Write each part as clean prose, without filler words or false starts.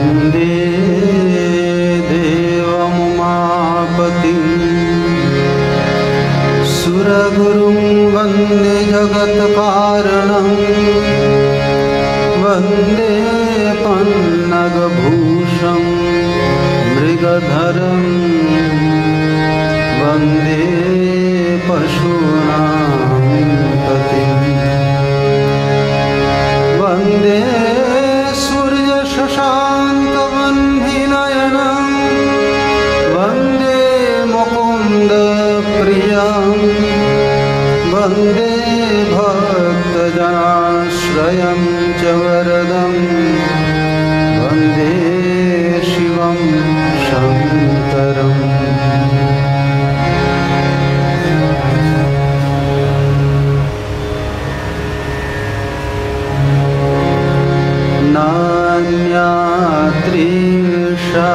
वन्दे देवमुमापतिं सुरगुरुं वन्दे जगत्कारणं वन्दे पन्नगभूषं मृगधरं वन्दे पशूनां पतिं वन्दे सूर्यशशाङ्कवह्निनयनं वन्दे मुकुन्दप्रियं वन्दे भक्तजनाश्रयं च वरदं वन्दे शिवं शङ्करम् नान्यात्रीषा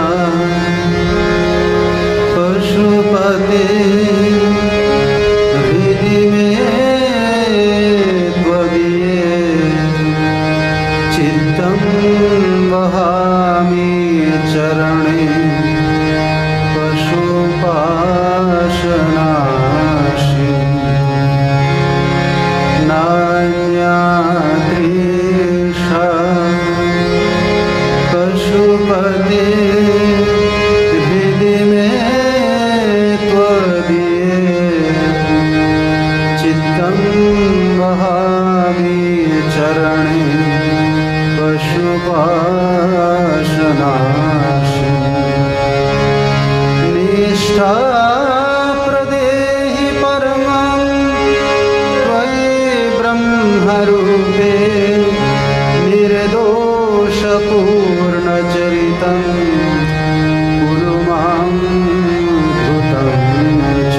पशुपते हृदि मे त्वदीये चित्तं वहामि चरणे पशुपाशनाशि नान्यात्रीषा पशुपते हृदि मे त्वदीये चित्तं वहामि चरणे पशुपाशनाशि निष्ठा प्रदेहि परमं त्वयि ब्रह्मरूपे निर्दोषपूर्णचरितं कुरु मां धृतं च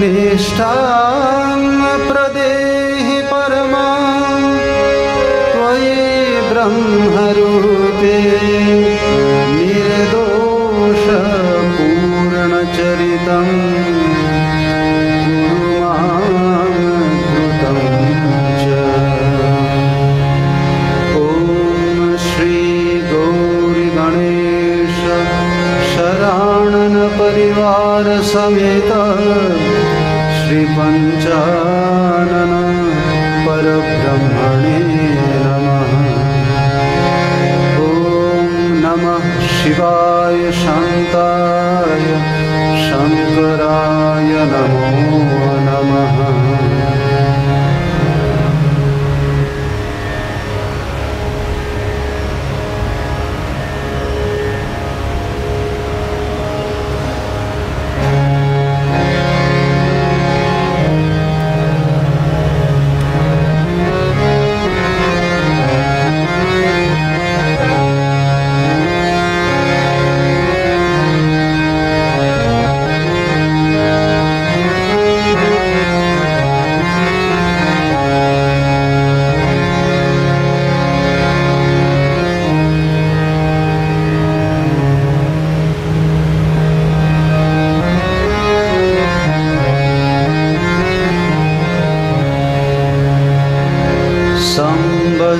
निष्ठां प्रदेहि परमां त्वयि ब्रह्मरूपे निर्दोषपूर्णचरितं कुरु मां धृतं च ॐ श्री गौरीगणेश शरानन परिवार समेत श्री पंचानन परब्रह्मणे नमः। ॐ नमः शिवाय शान्ताय शंकराय नमो नमः।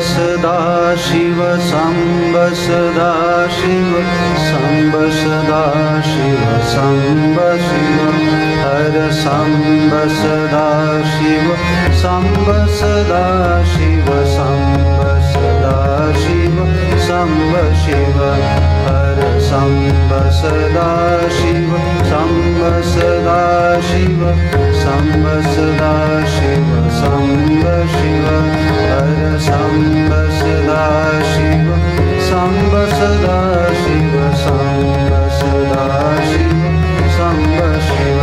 सदाशिव सांब सदाशिव सांब सदाशिव सांब शिव हर सांब सदाशिव सांब सदाशिव सांब सदाशिव सांब शिव हर सांब सदाशिव सांब सदाशिव सांब सदाशिव सांब शिव हर सांब सदाशिव सांब सदाशिव सांब सदाशिव सांब शिव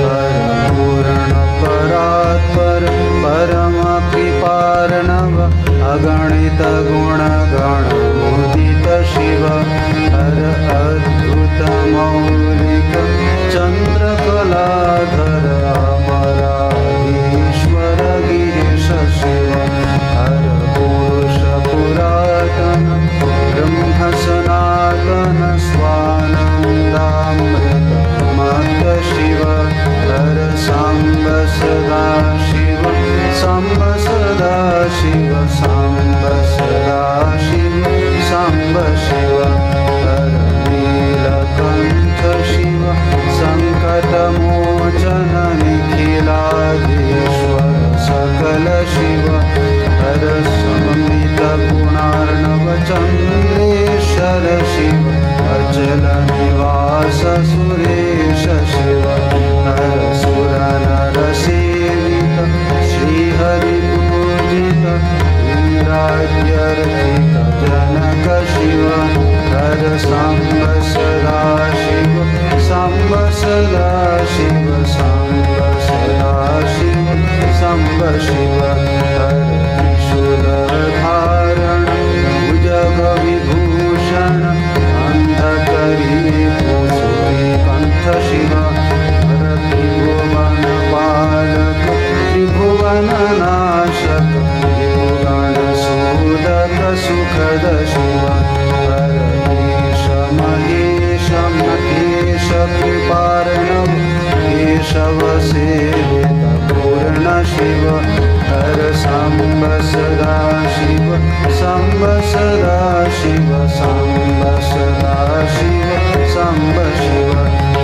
हर पूर्ण परात्पर परम कृपार्णव अगणित गुणगण मुदित शिव हर अद्भुत मौलिक चंद्रकलाधर अमराधीश्वर गिरीश शिव हर पुरुष पुरातन ब्रह्म सनातन स्वानंदामृत मत शिव हर सांब सदा शिव सांब सदा शिव सांब सदा शिव हर सांब सदा शिव सांब सदा शिव सांब सदा शिव सांब शिव हर त्रिशूल धारण भुजग विभूषण अंधकरी भूषुरी कंठ शिव हर त्रिभुवन पालक त्रिभुवन नाशक त्रिभुवन सुदक सुखद शिव हर ईश महेश महेश कृपार्णव केशव सेवित पूर्ण शिव हर सांब सदा शिव सांब सदा शिव सांब सदा शिव सांब शिव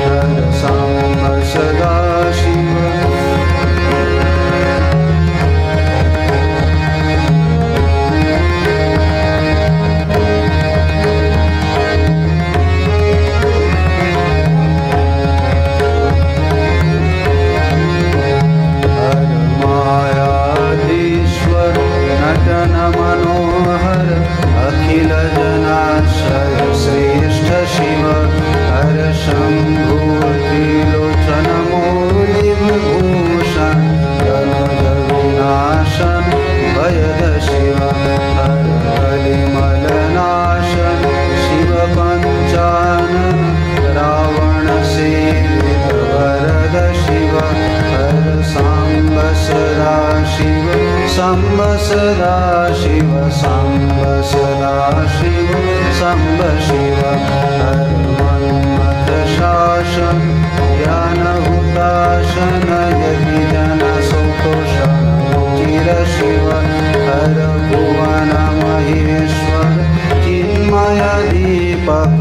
हर सांब सदा शिव मनोहर अखिल जनाशय श्रेष्ठ शिव हर शंभु त्रिलोचन मौलि विभूषण जनुज विनाशन भयद शिव हर कलिमल नाशन शिव पंचानन रावण सेवित वरद शिव हर सांब सदा शिव सांब सदा शिव सांब सदा शिव सांब शिव हर मन्मथ शासन ज्ञान हुताशन यति जन संतोषण चिर शिव हर भुवन महेश्वर चिन्मय दीपक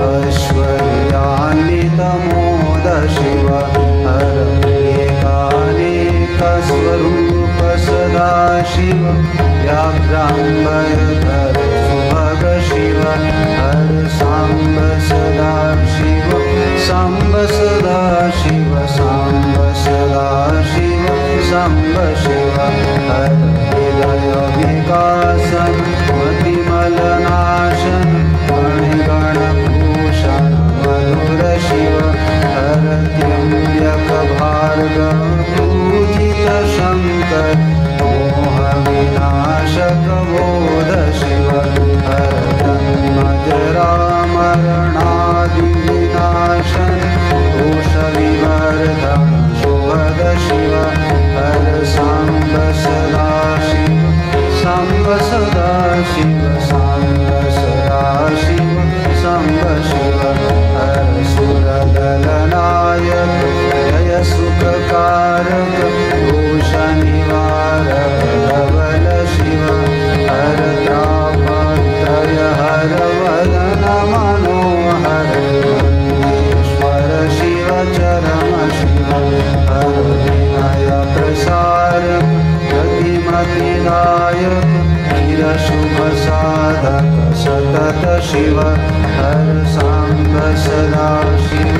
ऐश्वर्यान्वित मोद शिव हर एकानेक स्वरूप सदा शिव व्याघ्राम्बरधर सुभग शिव हर सांब सदा शिव सांब सदा शिव सांब सदा शिव सांब शिव हर हृदय विकासन मतिमल नाशन मणिगण भूषण मधुर शिव हर त्र्यंबक भार्गव पूजित शंकर मोह विनाशक बोध शिव हर जन्मजरा मरणादि विनाशन दोष विवर्धन शुभद शिव हर सांब सदा शिव सांब सदा शिव सांब सदा शिव सांब शिव हर सुरदल नायक जय सुखकारक दोष निवारक धवल शिव हर त्रापत्रय हर वदन मनोहर मन्येश्वर शिव चरम शिव हर विनय प्रसारक गतिमतिदायक चिर शुभ साधक सतत शिव हर सांब सदा शिव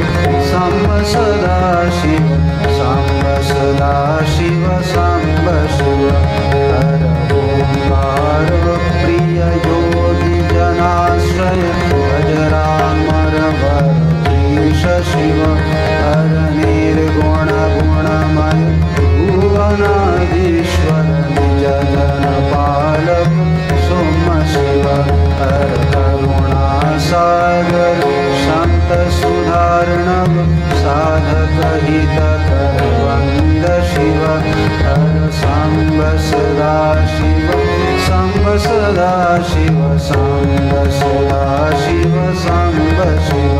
सांब सदा शिव सांब सदा शिव सांब शिव हर ओंकार प्रिय योगी जनाश्रय अजरामर वरधीश शिव हर निर्गुण गुणमय भुवनाधीश्वर निज जन पालक सोम शिव हर करुणा सागर शांत सुधारणव साधक हितकर वंद शिव हर सांब सदा शिव सांब सदा शिव सांब सदा शिव सांब शिव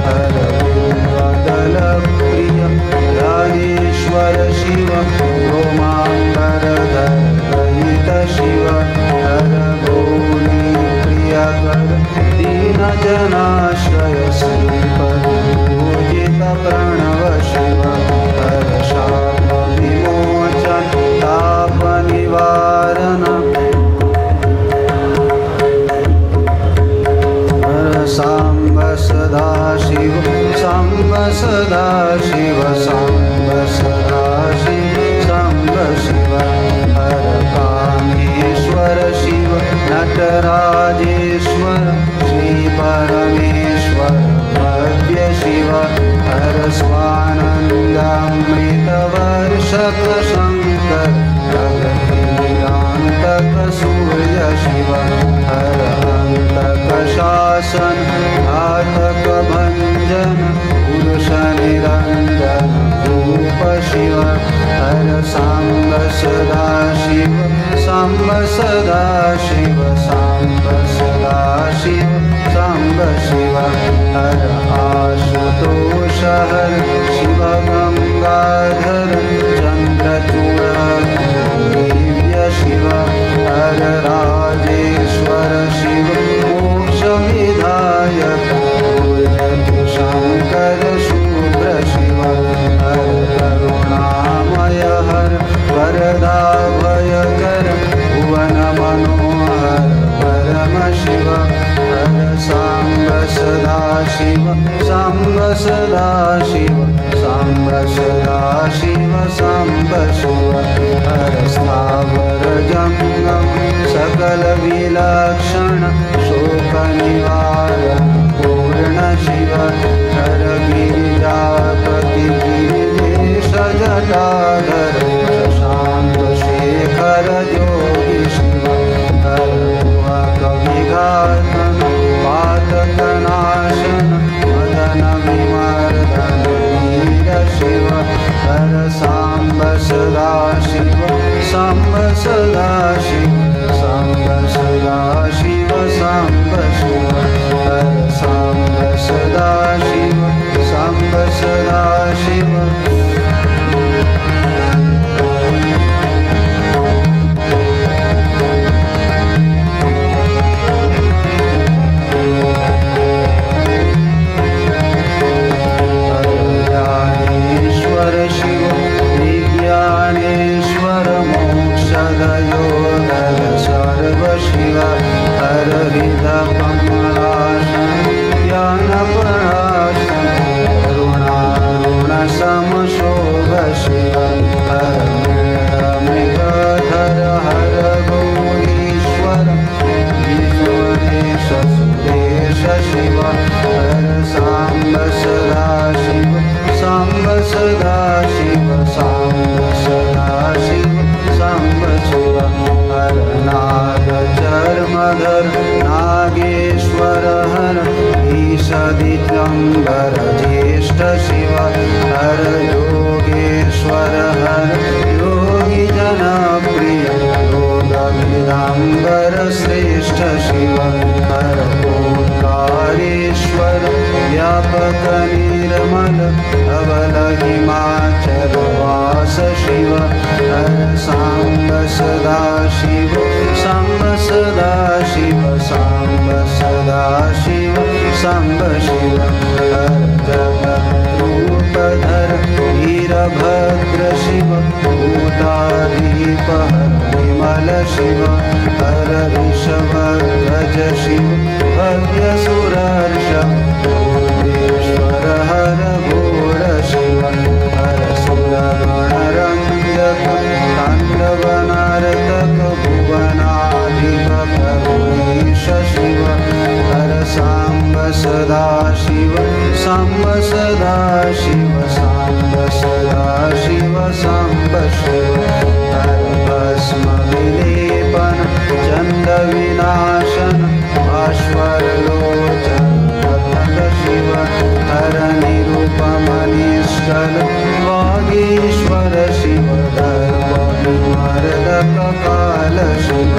हर बिल्वदल प्रिय ज्ञानेश्वर शिव रोमांबरधर रहित शिव हर गौरी प्रियकर दीन जनाश्रय श्रीपद पूजित प्रणव शिव हर शाप विमोचन ताप निवारण हर सांब सदा शिव सांब सदा शिव सांब सदा शिव सांब शिव हर कामेश्वर शिव नटराजेश्वर श्री परमेश्वर निरांतक शंकर निरांतक सूर्य शिव हर अंतक शासन घातक भंजन पुरुष निरंजन रूप शिव हर सांब सदा शिव सांब सदा शिव सांब सदा शिव सांब शिव हर आशुतोष हर शिव गंगाधर चंद्रचूड़ दिव्य शिव हर राजेश्वर शिव मोक्ष विधायक शंकर शुभ्र शिव हर करुणामय हर वरदा भयकर भुवन मनोहर परम शिव हर सांब सदा शिव सांब सदा शिव सांब सदा शिव सांब शिव हर स्थावर जंगम सकल विलक्षण शोक निवारण पूर्ण शिव हर गिरिजापति गिरिजेश जटाधर शशांक शेखर जोगी शिव हर कविघातन पातकनाशन मदन विमर्दन वीर शिव हर सांब सदा शिव सांब सदा शिव सांब सदा शिव सांब शिव हर सांब सदा शिव सांब सदा शिव शिव विज्ञानेश्वर मोक्षदयोदर सर्व शिव हर हृद कमलासन ज्ञानपरासन करुणारुण समशोभ शिव हर मृगधर हर गौरीश्वर विश्वदेश सुदेश शिव हर सांब सदा शिव सांब सदा शिव सांब सदा शिव सांब शिव हर नाग चर्मधर नागेश्वर हर ईशदिगंबर ज्येष्ठ शिव हर योगेश्वर हर योगी जनप्रिय योगविदांबर श्रेष्ठ शिव हर ओंकारेश्वर व्यापक निर्मल धवल हिमाचल वास शिव हर सांब सदा शिव सांब सदा शिव सांब सदा शिव सांब शिव हर जगद्रूपधर वीरभद्र शिव भूताधीप हर विमल शिव हर ऋषभध्वज शिव भव्य सुरर्षभ भूतेश्वर हर घोर शिव हर सुरगणरंजक तांडवनारतक भुवनाधिप करुणीश शिव हर सांब सदा शिव सांब सदा शिव सांब सदा शिव सांब शिव हर भस्म विलेपन चंद विनाशन भास्वर लोचन शिव हर निरूपम निष्कल वागीश्वर शिव धर्मविमर्दक काल शिव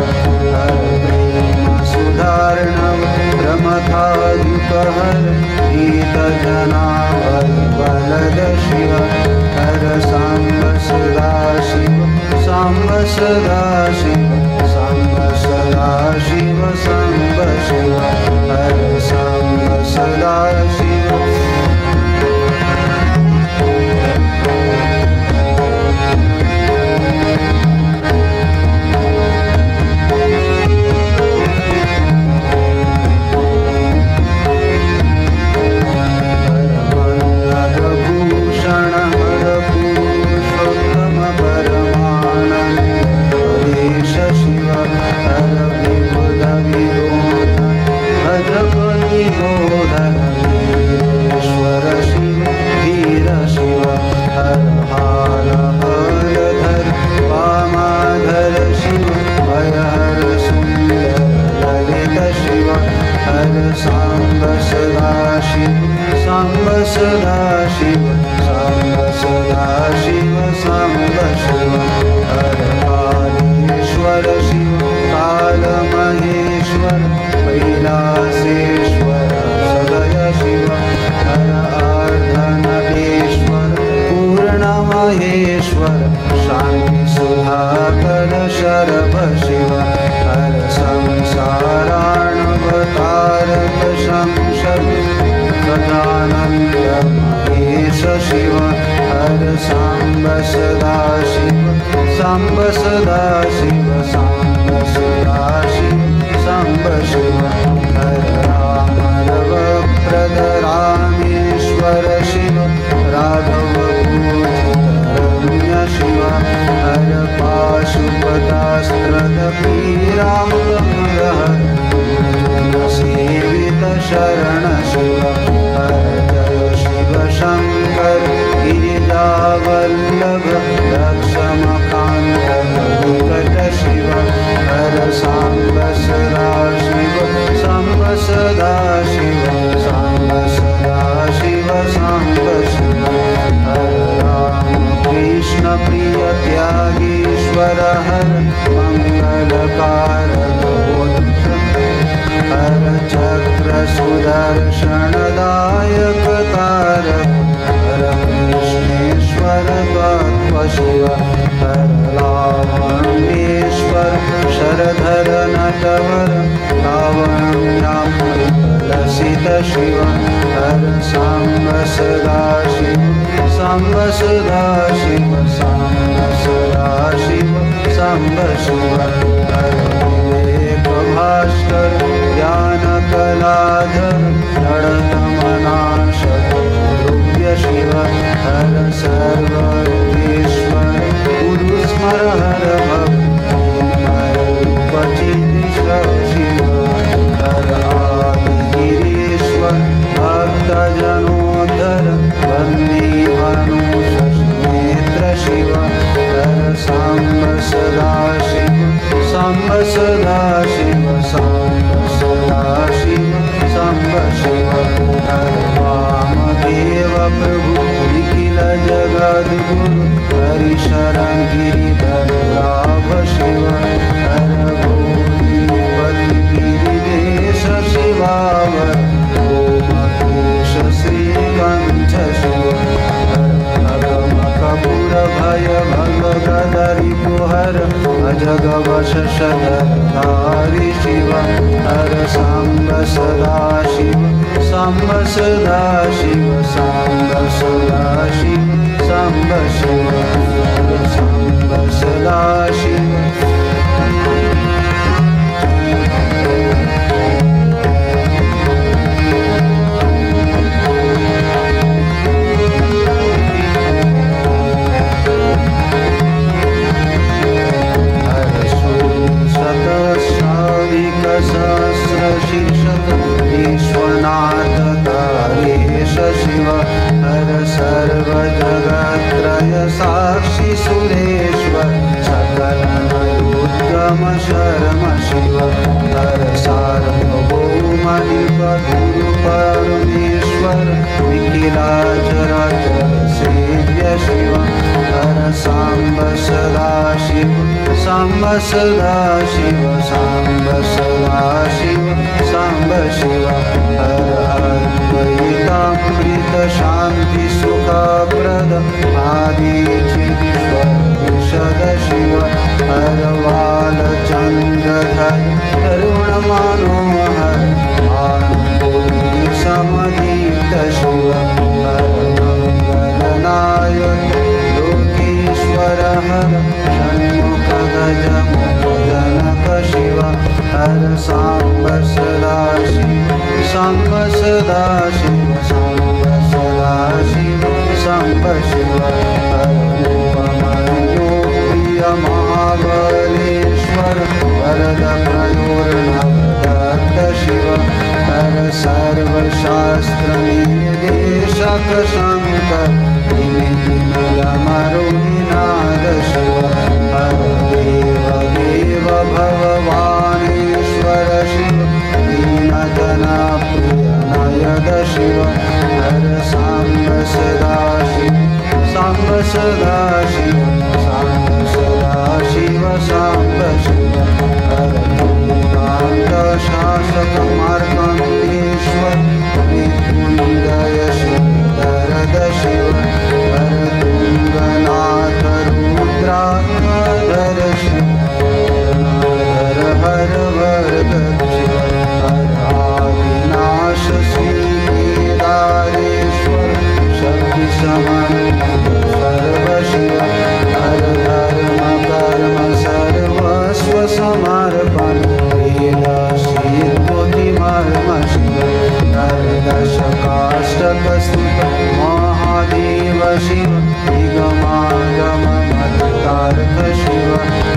हर प्रेम सुधारणव प्रमथायुक हर गीत जनाभर बलद शिव हर सांब सदा शिव सांब सदा शिव सांब सदा शिव सांब शिव हर सांब सदा शिव शिव हर विबुध विरोध भज साम्ब सदाशिव साम्ब सदाशिव साम्ब शिव हर कालेश्वर शिव काल महेश्वर कैलासेश्वर सदय शिव हर अर्धनटेश्वर पूर्ण महेश्वर शांति सुधाकर शरभ शिव हर संसाराणवतारक शंशद सदानंद महेश शिव हर सांब सदाशिव सांब सदाशिव सांब सदाशिव सांब शिव हर राम रवप्रद रामेश्वर शिव राघव पूजित शिव हर पाशुपतास्त्रद पीरामृहर सेवित शरण शिव हर जय शिव शंकर गिरिजावल्लभ लक्ष्मकांत विकट शिव हर सांब सदाशिव सांब सदाशिव सांब सदाशिव सांब शिव हर राम कृष्ण प्रिय त्यागीश्वर हर मंगलकारक हर चक्र सुदर्शनदायक तारक हर कृष्णेश्वर तत्व शिव हर लावण्येश्वर शरधर नटवर लावण्यामृतलसित शिव हर सांब सदाशिव सांब सदाशिव सांब सदाशिव सांब शिव हर विवेक भास्कर ज्ञान कलाधर जडतमनाशक रूप्य शिव हर सर्वेश्वर गुरु स्मर हर भक्तिपचित शिव हर आदिगिरीश्वर भक्तजनोद्धर बंदीवनु शशिनेत्र शिव हर सांब सदाशिव सांब सदाशिव सांब सदाशिव सांब शिव हर वामदेव प्रभु निखिल जगद्गुरु हरि शरण गिरिधर लाभ शिव हर गौरीपति गिरिवेश शिवावर गोमकेश श्रीकंठ शिव हर अगम कपूर भय भगदरि कुहर अजगवश शरधारि शिव हर सांब सदाशिव सांब सदाशिव सांब सदाशिव सांब शिव हर सांब सदाशिव सहस्रशीर्षक विश्वनाथ तारेश शिव हर सर्वजगत्रय साक्षी सुरेश्वर सकल नयोद्गम शर्म शिव हर सार्वभौमनिप गुरु परमेश्वर निखिलाचराचर सेव्य शिव हर सांब सदाशिव सांब सदाशिव सांब सदाशिव सांब शिव हर अद्वैतामृत शांति सुखप्रद आदिचीश्वर विशद शिव हर बालचंद्रधर तरुण मनोहर आनंदपुरी समदीप्त शिव हर मंगलनायक लोकेश्वर हर षण्मुख गज जनक शिव हर सांब सदाशिव सांब सदाशिव सांब सदाशिव सांब शिव हर उपमन्यो प्रिय महाबलेश्वर वरद प्रयोर्नवदत्त शिव हर सर्वशास्त्र निर्देशक शंकर निमिलमरुनिनाद शिव हर देव देव भगवानेश्वर शिव दीनजना प्रिय नयद शिव हर सदाशिव साम्ब सदाशिव साम्ब शिव हरतुङ्गान्त शासक मार्कण्डेश्वर मृत्युञ्जय शिव दरद शिव हरतुङ्गनाथ रुद्राधर शिव हर हर वरद शिव हर आदिनाश श्री केदारेश्वर शक्ति समन्वित सर्व शिव हर धर्म कर्म सर्वस्व समर्पण वेद सिद्धि मर्म शिव हर दशकाष्टक स्तुत महादेव शिव निगमागम मत्तार्थ शिव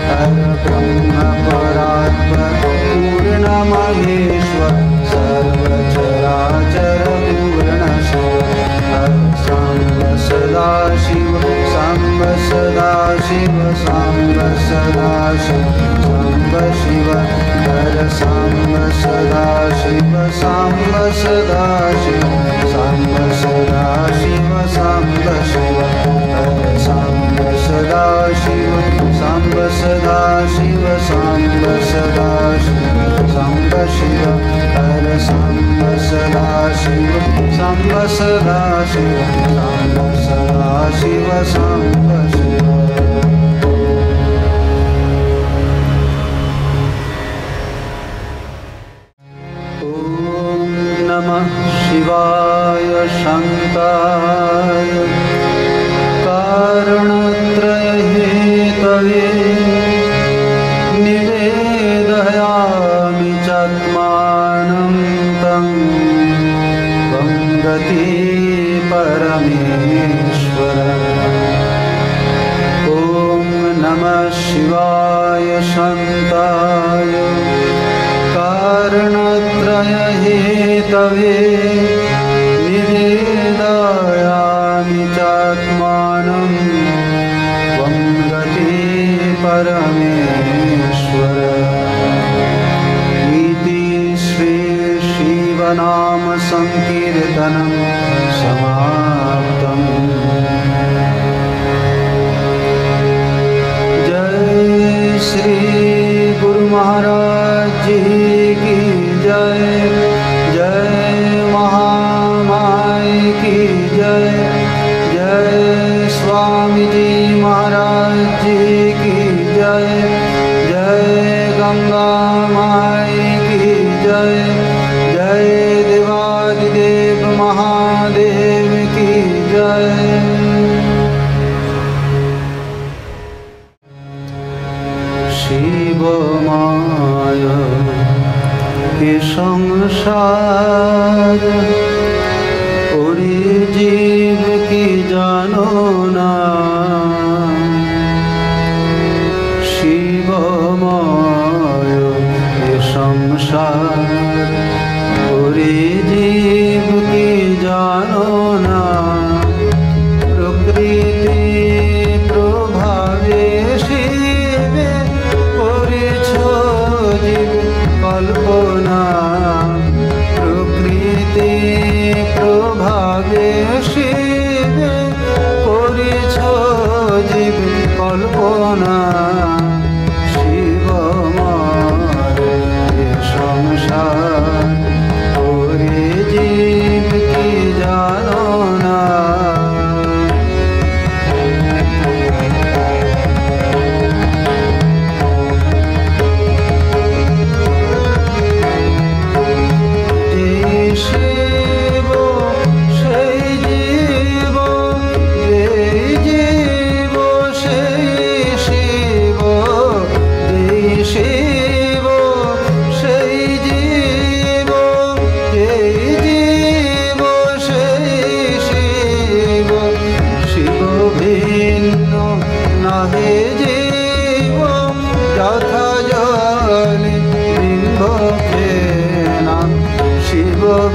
हर ब्रह्म परात्पर पूर्ण महेश्वर सर्वचराचर पूर्ण शिव हर साम्ब सदाशिव साम्ब सदाशिव साम्ब सदाशिव साम्ब शिव हर साम्ब सदाशिव साम्ब सदाशिव साम्ब सदाशिव साम्ब शिव हर साम्ब सदाशिव साम्ब सदाशिव साम्ब सदाशिव साम्ब शिव हर साम्ब सदाशिव साम्ब सदाशिव साम्ब सदाशिव साम्ब शिव नमः शिवाय शान्ताय कारणत्रयहेतवे निवेदयामि चात्मानं तं गति परमेश्वर ॐ नमः शिवाय शान्ताय कारणत्रयहेतवे निवेदयामि चात्मानं त्वं गति परमेश्वर इति श्री शिवनाम संकीर्तनं समाप्तम् जय श्री गुरु महाराज जी की जय जय महामाई की जय जय स्वामी जी महाराज जी की जय जय गंगा माई की जय जय देवादिदेव महादेव की जय शिव माया के संसार ओरे जीव की जानो ना शिव माया के संसार ओरे जीव की जानो ना प्रकृति प्रभावे शिवे करेछ जीव कल्पना प्रकृति प्रभावे शिवे करेछ जीव कल्पना शिव माया संसार ओरे जीव की जानो ना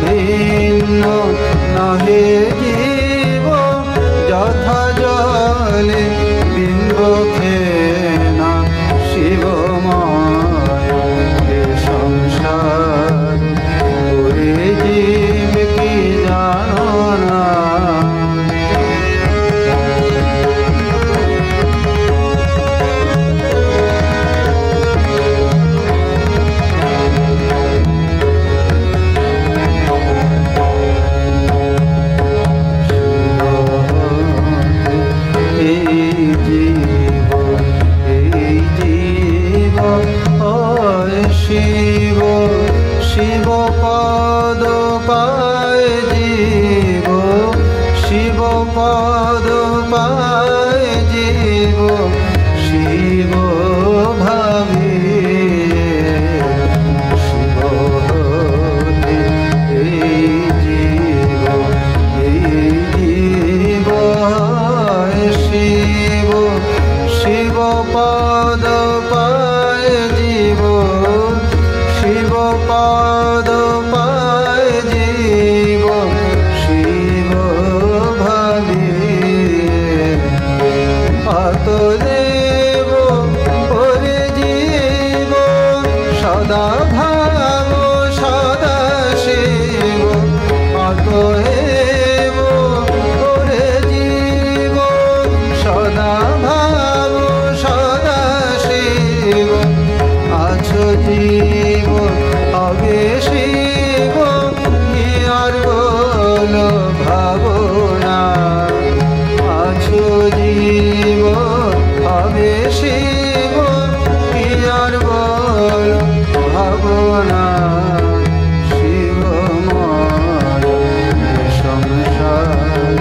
ভিন্ন নহে জীব যথা জলে বিম্ব খেনা শিব মায়া সংসার ওরে জীব কি জানো না শিব পদ পায় জীব, শিব পদ পায় জীব, শিব ভাবে শিব হতে এই জীব, এই জীব শিব, শিব পদ পায় জীব, শিব পদ পায় জীব, শিব ভাবে অতএব ওরে জীব সদা ভাব সদা শিব, অতএব ওরে জীব সদা ভাব সদা শিব। আছো জীব হবে শিব কি আর বলো ভাবনা, আছো জীব হবে শিব কি আর বলো ভাবনা। শিবময় সংসার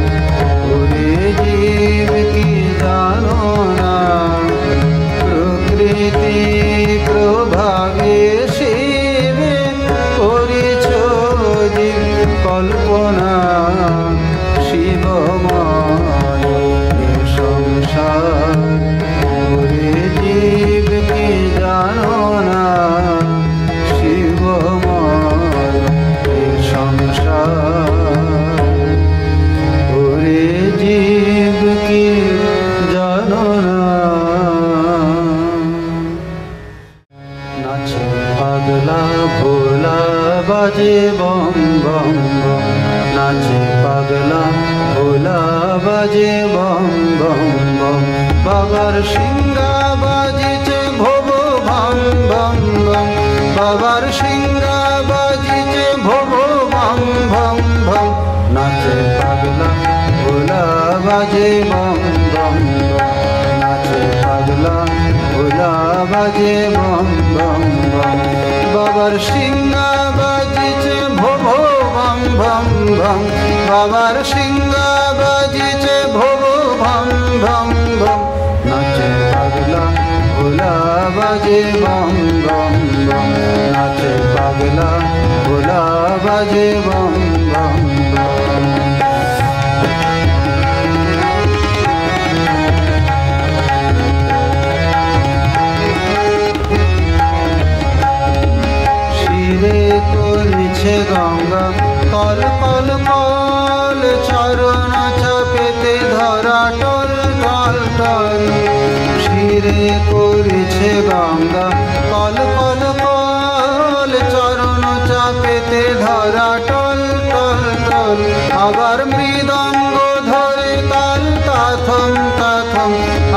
ওরে জীব কি জানো না, প্রকৃতি প্রভাবে শিবে করেছ জীব কল্পনা। শিবময় সংসার ওরে জীব কি জানো না, শিবময় সংসার ওরে জীব কি জানো না। নাচে পাগলা ভোলা বাজে বম বম বম, নাচে পাগলা ভোলা বাজে বম বম বম, বাবার সিংহা বাজিছে ভব ভম বম বম, বাবার সিংহা বাজিছে ভব ভম ভম ভম। নাচে পাগলা ভোলা বাজে বম বম বম, নাচে পাগলা ভোলা বাজে বম বম বম, বাবার সিংহা বাজিছে ভব ভম ভম ভম, বাবার সিংহা বাজিছে ভব ভম ভম ভম। নাচে পাগলা ভোলা বাজে বম বম বম, নাচে পাগলা ভোলা বাজে বম বম বম। শিরে করেছে গঙ্গা কল কল কল, চরণ চাপেতে ধরা টল টল টল। শিরে করেছে গঙ্গা কল কল কল, চরণ চাপেতে ধরা টল টল টল। আবার মৃদঙ্গ ধরে তাল তাথম তাথম,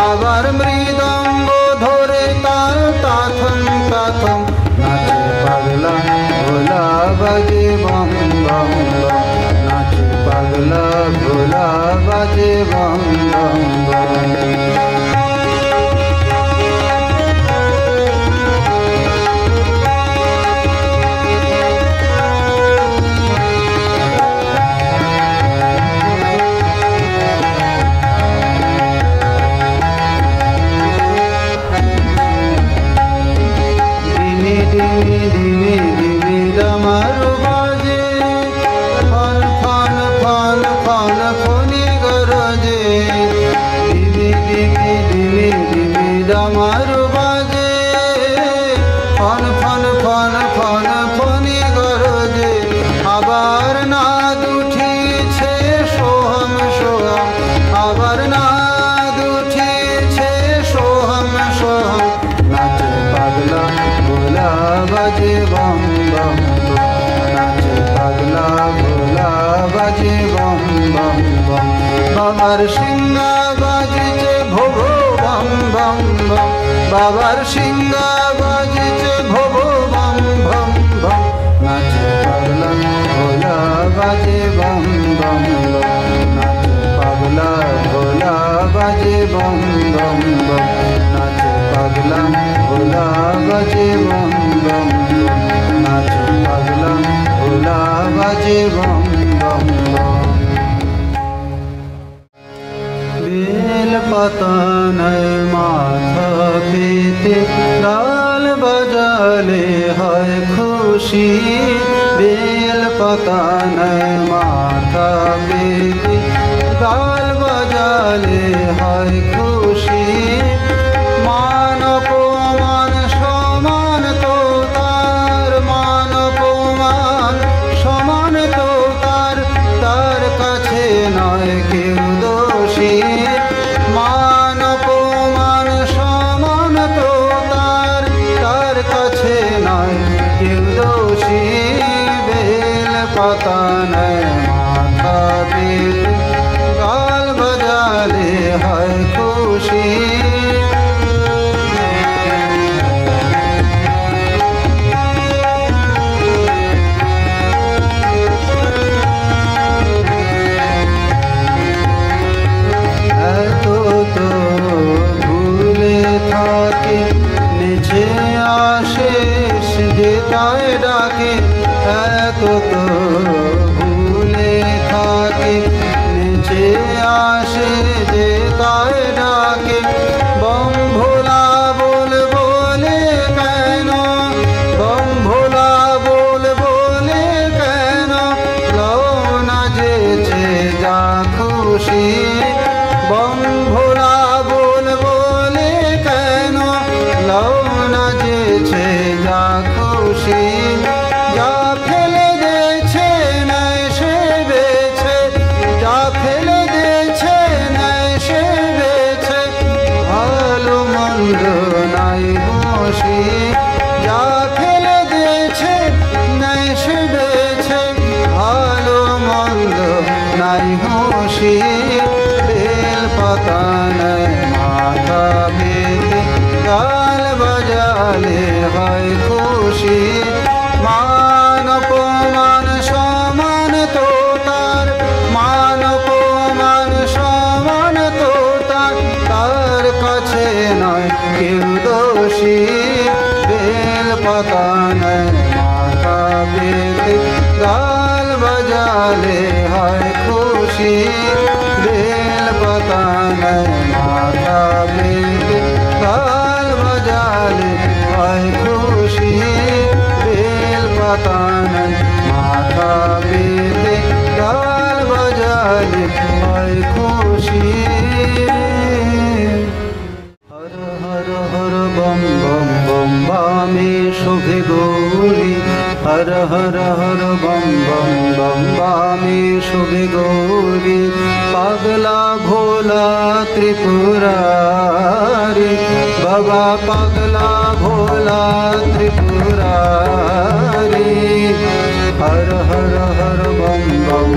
আবার মৃদঙ্গ ধরে তাল তাথম তাথম। নাচে পাগলা ভোলা বাজে বম বম বম, নাচে পাগলা ভোলা বাজে বম বম বম। দিমি দিমি দিমি দামারু বাজে, ফন ফন ফন ফন ফনি গরজে। দিমি দিমি দিমি দিমি দামারু বাজে, ফন ফন ফন ফন ফনি গরজে। আবার নাদ উঠিছে সোহম সোহম, আবার নাদ উঠিছে সোহম সোহম। নাচে পাগলা ভোলা বাজে বম বম বম, নাচে পাগলা ভোলা বাজে বম বম বম। বাবার সিংহা বাজিছে ভব বম বম বম, বাবার সিংহা বাজিছে ভব বম বম বম। নাচে পাগলা ভোলা বাজে বম বম বম, নাচে পাগলা ভোলা বাজে বম বম বম, নাচে পাগলা ভোলা বাজে বম বম বম, নাচে পাগলা বাজে বম বম বম। বেল পাতা নয় মাথা পেতে গাল বাজালে হয় খুশি, বেল পাতা নয় মাথা পেতে গাল বাজালে হয় খুশি। মান অপমান সমান তো তার, মান অপমান সমান তো তার, তার কাছে নয় কেউ দোষী। মান অপমান সমান তো তার, তার কাছে নয় কেউ দোষী। বেল পাতা নয় মাথা পেতে গাল বাজালে হয় খুশি। এত তো ভুলে থাকে নিচে আসে যে তাই ডাকে, এত তো ভুলে থাকে নিচে আসে যে তাই ডাকে। বম ভোলা বল বলে কেন, বম ভোলা বল বলে কেন, লও না যেছে যা খুশি। বম ভোলা বল বলে কেন, লও না যেছে যা খুশি। যা ফেলে দিয়েছে নাই সে বেছে, যা ফেলে দিয়েছে নাই সে বেছে, ভালো মন্দ নাই বসি। যা ফেলে দিয়েছে নাই সে বেছে, ভালো মন্দ নাই হুঁশি। বেল পাতা নয় মাথা পেতে গাল বাজালে হয় খুশি। মান অপমান সমান তো তার, মান অপমান সমান তো তার, তার কাছে নয় কেউ দোষী। বেল পাতা নয় মাথা পেতে গাল বাজালে হয় খুশি। বেল পাতা নয় মাথা পেতে গাল বাজালে হয় খুশি। বেল পাতা নয় মাথা পেতে গাল বাজালে হয় খুশি। হর হর হর বম বম বম বামে শোভে গৌরী, হর হর হর বম বম বম বামে শোভে গৌরী। পাগলা ভোলা ত্রিপুরারি, বাবা পাগলা ভোলা ত্রিপুরারি। হর হর হর বম বম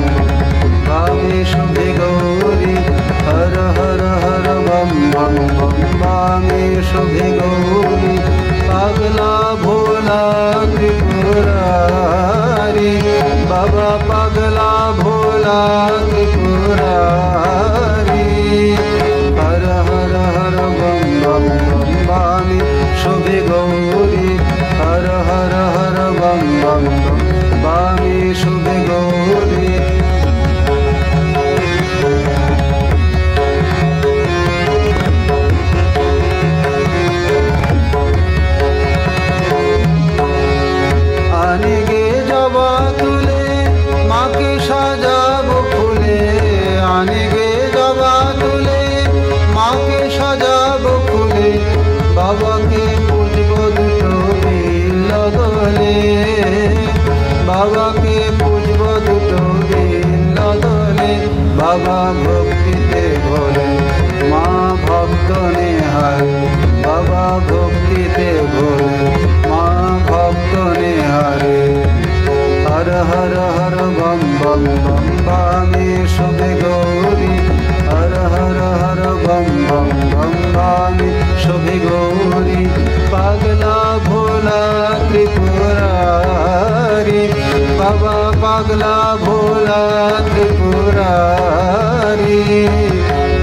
বামে শোভে গৌরী, হর হর হর বম বম বম বামে শোভে গৌরী। পাগলা ভোলা ত্রিপুরারি, বাবা পাগলা ভোলা ত্রিপুরারি। হর হর হর বম বম বম বামে শোভে গৌরী, হর হর হর বম বম বম বামে শোভে গৌরী। আনে গে জবা তুলে মাকে সাজাবো ফুলে, আনে গে জবা তুলে মাকে সাজাবো ফুলে। বাবাকে পুজবো দুটো বিল দলে, বাবাকে পুজবো দুটো বিল দলে। বাবা ভক্তিতে ভোলে মা ভক্ত নেহার, বাবা ভক্তিতে ভোলে মা ভক্ত নেহারে। হর হর হর বম বম বম বামে শোভে গৌরী, হর হর হর বম বম বম বামে শোভে গৌরী। পাগলা ভোলা ত্রিপুরারি, বাবা পাগলা ভোলা ত্রিপুরারি।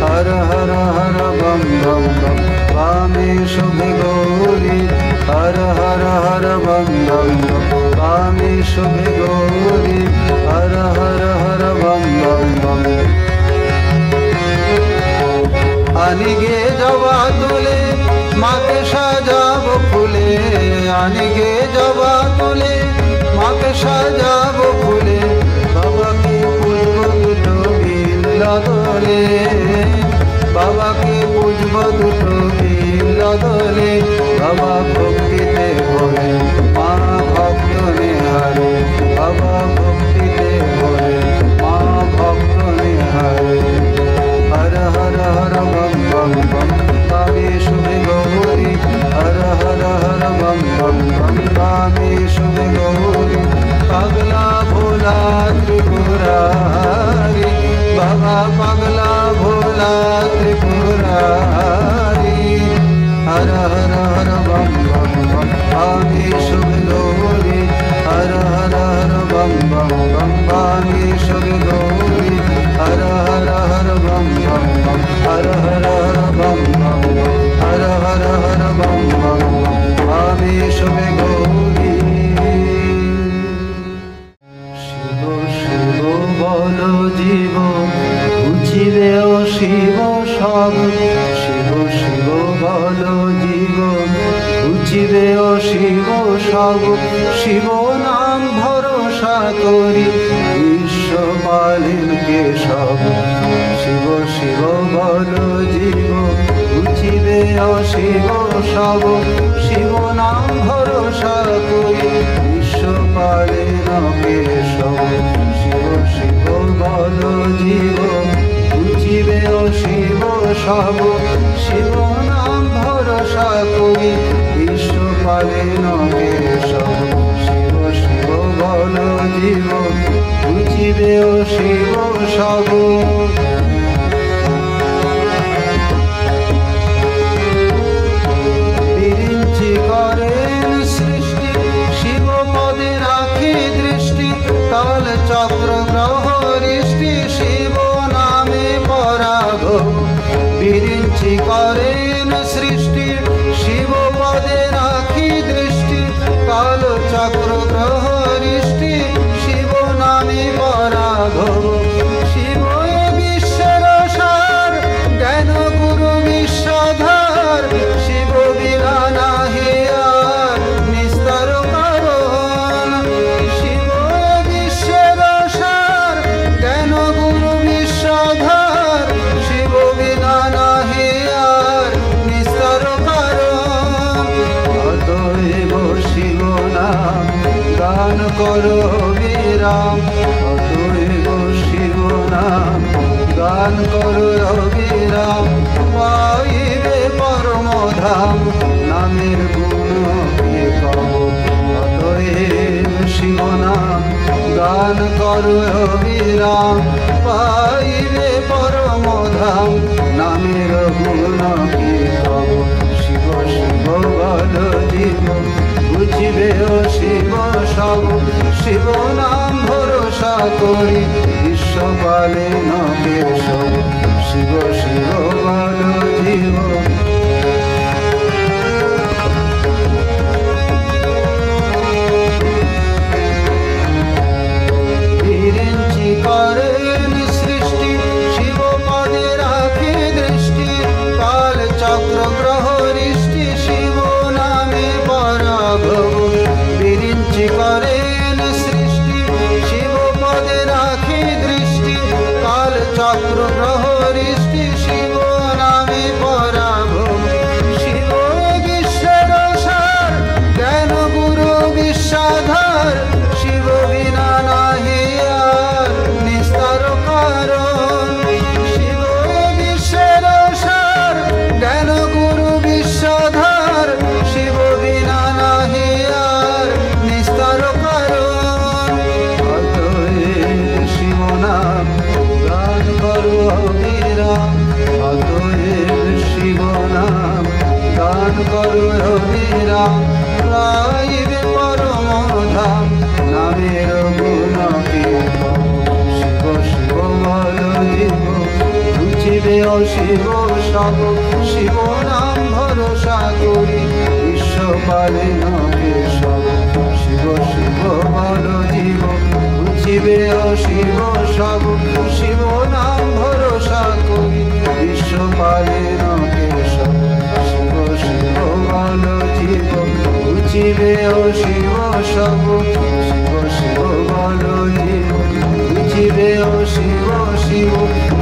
हर हर हर बम बम बम वामे शुभ गौरी हर हर हर बम बम बम वामे शुभ गौरी আনি গে জবা তুলে মাকে সাজাবো ফুলে, আনি গে জবা তুলে মাকে সাজাবো ফুলে, বাবাকে পুজবো দুটো বিল দোলে, বাবাকে পুজবো দুটো বিল দোলে, বাবা ভক্তিতে ভরে মা ভক্ত নেহারে, বাবা ভক্তিতে ভরে মা ভক্ত নেহারে। হর হর হর বম বম বম বামে শুভে গৌরী, হর হর হর বম বম বম বামে শুভে গৌরী, পাগলা ভোলা ত্রিপুরারি, বাবা পাগলা ভোলা ত্রিপুরারি। হর হর হর বম বম বম বামে শুভে গৌরী, হর হর হর বম বম বম বামে শুভে গৌরী, হর হর হর বম বম বম, হর হর হর বম বম বম, হর হর হর বম বম বম বামে শুভে গৌরী। শিব শিব বল জীব বুঝিবে ও শিব সব, শিব শিব বল জীব বুঝিবে ও শিব সব, শিব নাম ভরসা করি বিশ্ব পালেন কেশব। শিব শিব বল জীব বুঝিবে ও শিব সব, শিব নাম ভরসা করি বিশ্ব পালেন কেশব। শিব শিব বল জীব বুঝিবে ও শিব সব, শিব নাম ভরসা করি বিশ্ব পালেন কেশব। শিব শিব বল জীব বুঝিবে ও শিব সব। বিরিঞ্চি করেন সৃষ্টি শিব পদে রাখি দৃষ্টি, কাল চক্র গ্রহ ঋষ্টি শিব নামে পরাগ। বিরিঞ্চি করেন সৃষ্টি শিব পদে রাখি দৃষ্টি, কাল চক্র গ্রহ ঋষ্টি শিব নামে পরাগ। শিব বিশ্বের সার জ্ঞান গুরু বিশ্বধার, শিব বিনা নাহি আর নিস্তার কারণ। শিব বিশ্বের সার জ্ঞান গুরু বিশ্বধার, শিব বিনা নাহি আর নিস্তার কারণ। অতএব শিব নাম গান করো বিরাম, অতএব শিব নাম গান করো বিরাম, পাইবে পরম ধাম নামের গুণ কে কব। অতএব শিব নাম গান করো বিরাম, পাইবে পরম ধাম নামের গুণ কে কব। শিব শিব বল জীব বুঝিবে ও শিব সব, শিব নাম ভরসা করি বিশ্ব পালেন কেশব। শিব শিব বল জীব বিরিঞ্চি করেন সৃষ্টি শিব পদে রাখি দৃষ্টি, কাল চক্র গ্রহ ঋষ্টি শিব নামে পরাগ। বিরিঞ্চি করেন সৃষ্টি শিব পদে রাখি দৃষ্টি, কাল চক্র গ্রহ ঋষ্টি শিব নামে পরাগ। শিব বিশ্বের সার জ্ঞান গুরু বিশ্বাধার, শিব বিনা নাহি আর নিস্তার কারণ। শিব বিশ্বের সার জ্ঞান গুরু বিশ্বাধার, শিব বিনা নাহি আর নিস্তার কারণ। অতএব শিব নাম গান করো বিরাম, অতএব শিব নাম গান করো বিরাম, পাইবে পরম ধাম নামের গুণ কে কব। শিব শিব বল জীব বুঝিবে ও শিব সব, শিব নাম ভরসা করি বিশ্ব পালেন কেশব। শিব শিব বল জীব বুঝিবে ও শিব সব, শিব নাম ভরসা করি বিশ্ব পালেন জিবে ও শিব সব শিব শিব বলো জীব জিবে ও শিব শিব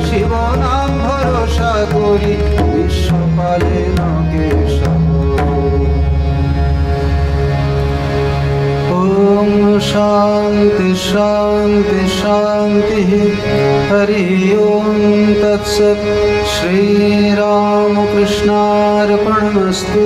শিব নাম ভরসা করি বিশ্ব পালে নকে সব ओम शांति शांति शांति हरि ओम तत्सत् श्री राम कृष्णार्पणमस्तु।